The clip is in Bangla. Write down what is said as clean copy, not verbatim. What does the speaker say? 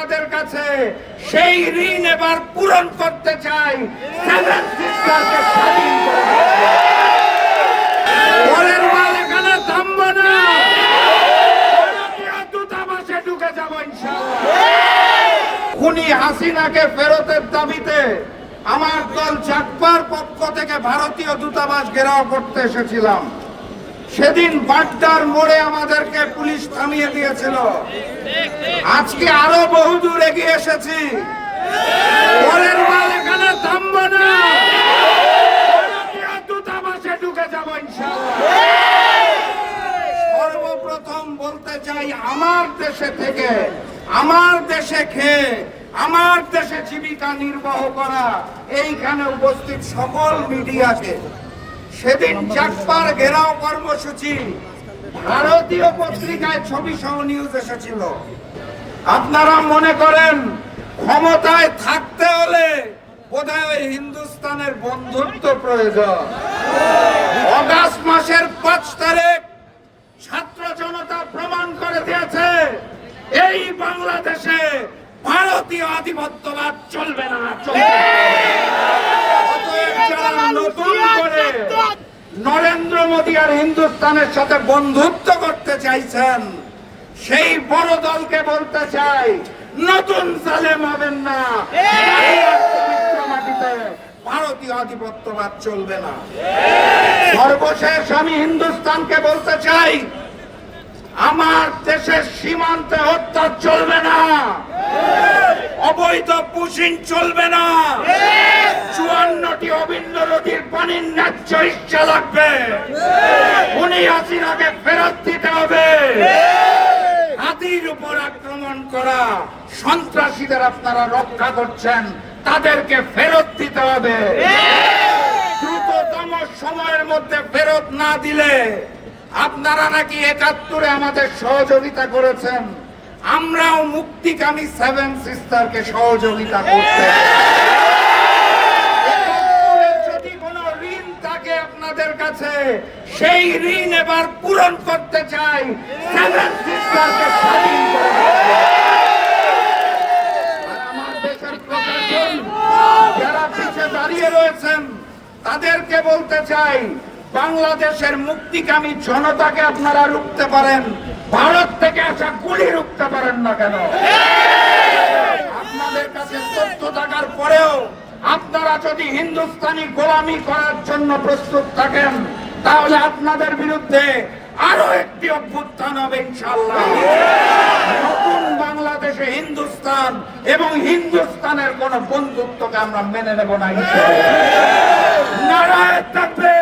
আপনাদের কাছে সেই ঋণ এবার পূরণ করতে চাই। সেভেন সিস্টারকে স্বাধীন করে পরের বার এখানে থামবো না, দূতাবাসে ঢুকে যাবো ইনশাআল্লাহ। খুনি হাসিনাকে ফেরতের দাবিতে আমার দল চাকপার পক্ষ থেকে ভারতীয় দূতাবাস ঘেরাও করতে এসেছিলাম। সেদিন বাড্ডার মোড়ে আমাদেরকে পুলিশ থামিয়ে দিয়েছিল। আজকে আরো বহুদূর এগিয়ে এসেছি, পরের বার এখানে থামবো না, দূতাবাসে ঢুকে যাবো ইনশাআল্লাহ। সর্বপ্রথম বলতে চাই, আমার দেশে থেকে, আমার দেশে খেয়ে, আমার দেশে জীবিকা নির্বাহ করা এইখানে উপস্থিত সকল মিডিয়াকে, সেদিন চাকপার ঘেরাও কর্মসূচি ভারতীয় পত্রিকায় ছবি সহ নিউজ এসেছিল। আপনারা মনে করেন ক্ষমতায় থাকতে হলে বোধহয় হিন্দুস্তানের বন্ধুত্ব প্রয়োজন। অগাস্ট মাসের 5 তারিখ ছাত্র জনতা প্রমাণ করে দিয়েছে এই বাংলাদেশে ভারতীয় আধিপত্যবাদ চলবে না, নতুন করে নরেন্দ্র মোদী আর হিন্দুস্তানের সাথে বন্ধুত্ব করতে চাইছেন, সেই বড় দলকে বলতে চাই, নতুন জালেম হবেন না, মাটিতে ভারতীয় আধিপত্যবাদ চলবে না। সর্বশেষ আমি হিন্দুস্তানকে বলতে চাই, আমার দেশের সীমান্তে হত্যা চলবে না, অবৈধ পুশিং চলবে না, 54টি অভিন্ন নদীর পানির ন্যায্য ইচ্ছা লাগবে, খুনি হাসিনাকে ফেরত দিতে হবে। হাতির উপর আক্রমণ করা সন্ত্রাসীদের আপনারা রক্ষা করছেন, তাদেরকে ফেরত দিতে হবে। দ্রুততম সময়ের মধ্যে ফেরত না দিলে, আপনারা নাকি 71-এ আমাদের সহযোগিতা করেছেন, আমরাও মুক্তিকামী সেভেন সিস্টারকে সহযোগিতা করতে, যদি কোনো ঋণ থাকে আপনাদের কাছে, সেই ঋণ এবার পূরণ করতে চাই। সেভেন সিস্টারকে স্বাধীন করে আমার দেশের প্রশাসন যারা পিছিয়ে দাঁড়িয়ে রয়েছেন তাদেরকে বলতে চাই, বাংলাদেশের মুক্তিকামী জনতাকে আপনারা রুখতে পারেন, ভারত থেকে আসা গুলি রুখতে পারেন না কেন? আপনাদের কাছে তথ্য থাকার পরেও আপনারা যদি হিন্দুস্তানি গোলামি করার জন্য প্রস্তুত থাকেন, তাহলে আপনাদের বিরুদ্ধে আরো একটি অভ্যুত্থান হবে ইনশাআল্লাহ। নতুন বাংলাদেশে হিন্দুস্তান এবং হিন্দুস্তানের কোন বন্ধুত্বকে আমরা মেনে নেব না ইনশাআল্লাহ। নারায়ে তাকবীর।